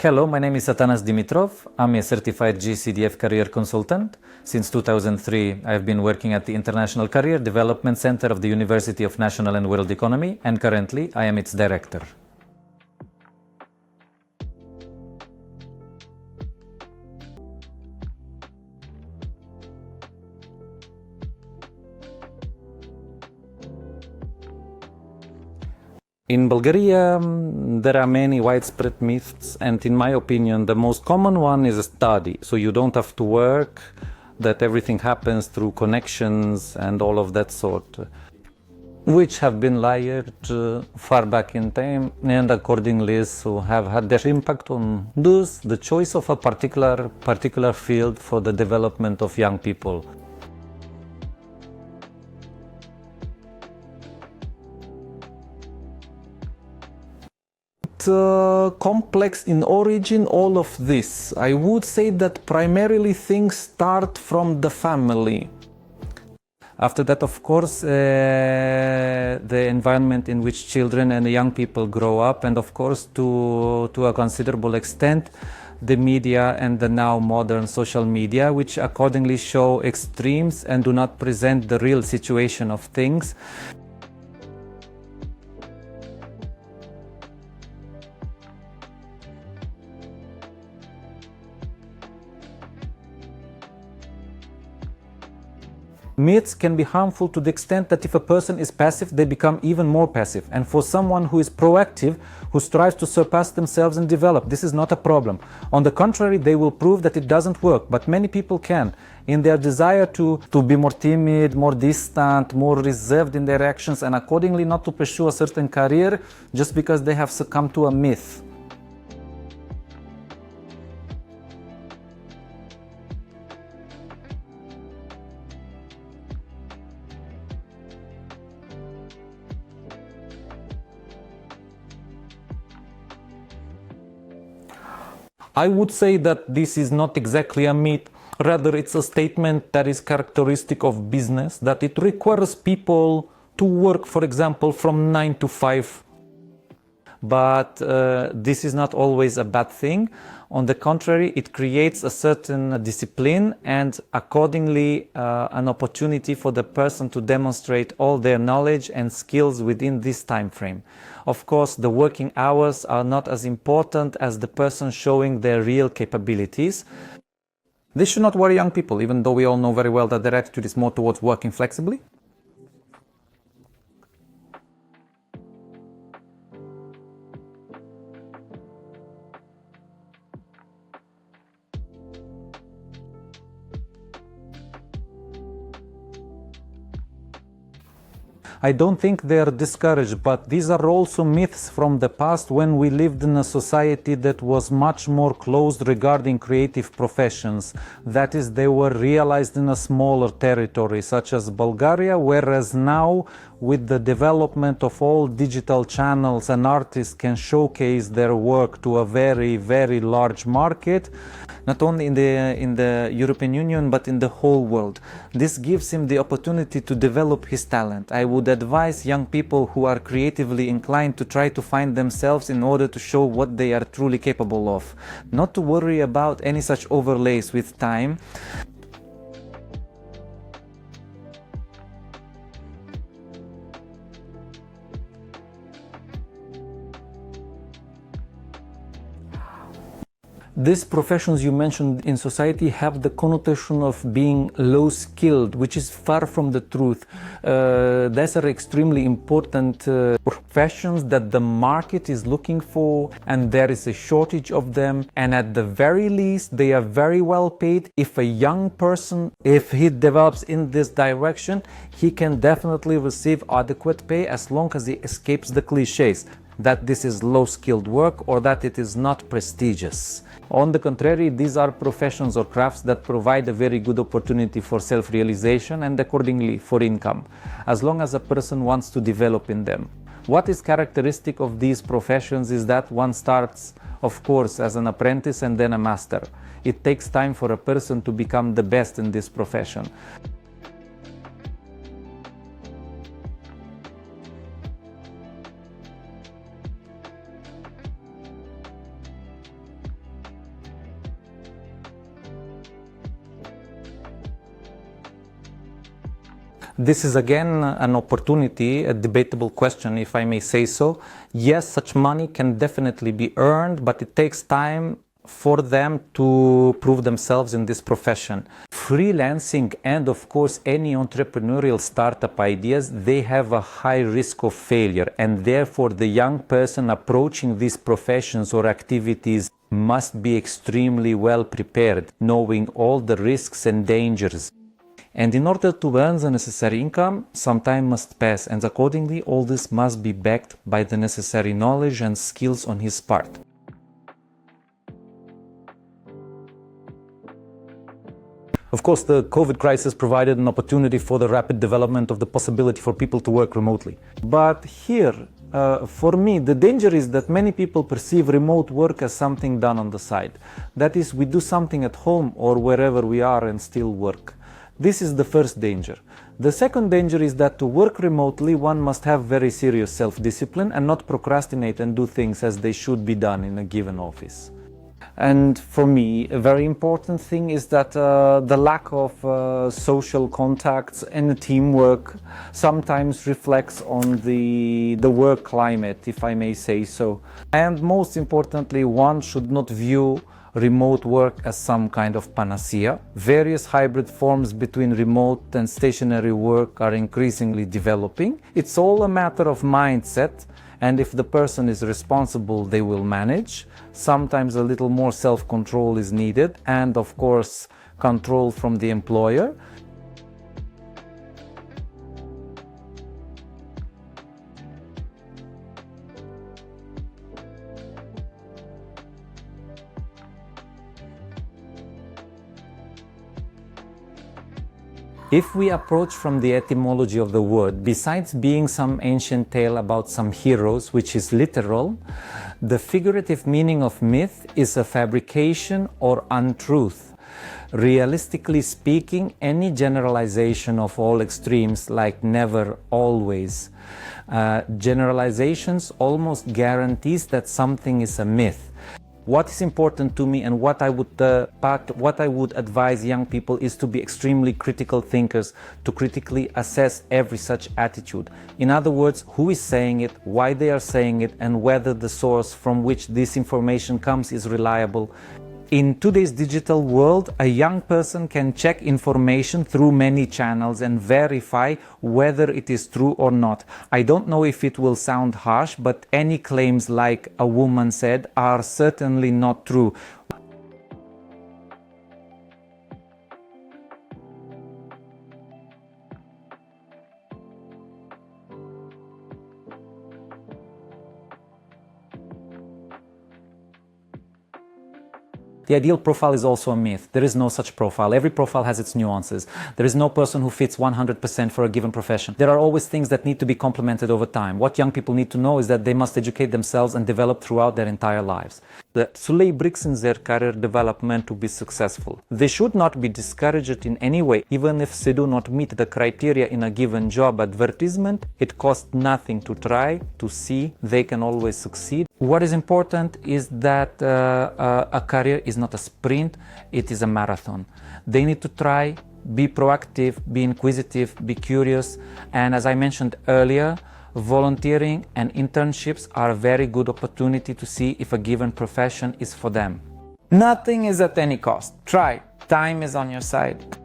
Hello, my name is Satanas Dimitrov. I'm a certified GCDF career consultant. Since 2003, I've been working at the International Career Development Center of the University of National and World Economy, and currently I am its director. In Bulgaria, there are many widespread myths, and in my opinion, the most common one is a study. So you don't have to work, that everything happens through connections and all of that sort, which have been layered far back in time, and accordingly so have had their impact on thus the choice of a particular field for the development of young people. Complex in origin, all of this. I would say that primarily things start from the family. After that, of course, the environment in which children and young people grow up, and of course to a considerable extent the media and the now modern social media, which accordingly show extremes and do not present the real situation of things. Myths can be harmful to the extent that if a person is passive, they become even more passive. And for someone who is proactive, who strives to surpass themselves and develop, this is not a problem. On the contrary, they will prove that it doesn't work, but many people can. In their desire to be more timid, more distant, more reserved in their actions, and accordingly not to pursue a certain career just because they have succumbed to a myth. I would say that this is not exactly a myth, rather it's a statement that is characteristic of business, that it requires people to work, for example, from 9 to 5. But this is not always a bad thing. On the contrary, it creates a certain discipline and accordingly an opportunity for the person to demonstrate all their knowledge and skills within this time frame. Of course, the working hours are not as important as the person showing their real capabilities. This should not worry young people, even though we all know very well that their attitude is more towards working flexibly. I don't think they are discouraged, but these are also myths from the past when we lived in a society that was much more closed regarding creative professions. That is, they were realized in a smaller territory, such as Bulgaria, whereas now, with the development of all digital channels, and artists can showcase their work to a very, very large market, not only in the European Union, but in the whole world. This gives him the opportunity to develop his talent. I would advise young people who are creatively inclined to try to find themselves in order to show what they are truly capable of. Not to worry about any such overlays with time. These professions you mentioned in society have the connotation of being low-skilled, which is far from the truth. These are extremely important professions that the market is looking for, and there is a shortage of them. And at the very least, they are very well paid. If a young person, if he develops in this direction, he can definitely receive adequate pay as long as he escapes the cliches that this is low-skilled work or that it is not prestigious. On the contrary, these are professions or crafts that provide a very good opportunity for self-realization and accordingly for income, as long as a person wants to develop in them. What is characteristic of these professions is that one starts, of course, as an apprentice and then a master. It takes time for a person to become the best in this profession. This is again an opportunity, a debatable question, if I may say so. Yes, such money can definitely be earned, but it takes time for them to prove themselves in this profession. Freelancing and of course any entrepreneurial startup ideas, they have a high risk of failure, and therefore the young person approaching these professions or activities must be extremely well prepared, knowing all the risks and dangers. And in order to earn the necessary income, some time must pass, and accordingly all this must be backed by the necessary knowledge and skills on his part. Of course, the COVID crisis provided an opportunity for the rapid development of the possibility for people to work remotely. But here, for me, the danger is that many people perceive remote work as something done on the side. That is, we do something at home or wherever we are and still work. This is the first danger. The second danger is that to work remotely, one must have very serious self-discipline and not procrastinate and do things as they should be done in a given office. And for me, a very important thing is that the lack of social contacts and teamwork sometimes reflects on the work climate, if I may say so. And most importantly, one should not view remote work as some kind of panacea. Various hybrid forms between remote and stationary work are increasingly developing. It's all a matter of mindset, and if the person is responsible, they will manage. Sometimes a little more self-control is needed, and of course, control from the employer. If we approach from the etymology of the word, besides being some ancient tale about some heroes, which is literal, the figurative meaning of myth is a fabrication or untruth. Realistically speaking, any generalization of all extremes, like never, always, generalizations almost guarantees that something is a myth. What is important to me and what I would advise young people is to be extremely critical thinkers, to critically assess every such attitude. In other words, who is saying it, why they are saying it, and whether the source from which this information comes is reliable. In today's digital world, a young person can check information through many channels and verify whether it is true or not. I don't know if it will sound harsh, but any claims like a woman said are certainly not true. The ideal profile is also a myth. There is no such profile. Every profile has its nuances. There is no person who fits 100% for a given profession. There are always things that need to be complemented over time. What young people need to know is that they must educate themselves and develop throughout their entire lives. To lay bricks in their career development to be successful. They should not be discouraged in any way, even if they do not meet the criteria in a given job advertisement. It costs nothing to try, to see. They can always succeed. What is important is that a career is not a sprint, it is a marathon. They need to try, be proactive, be inquisitive, be curious, and as I mentioned earlier, volunteering and internships are a very good opportunity to see if a given profession is for them. Nothing is at any cost. Try. Time is on your side.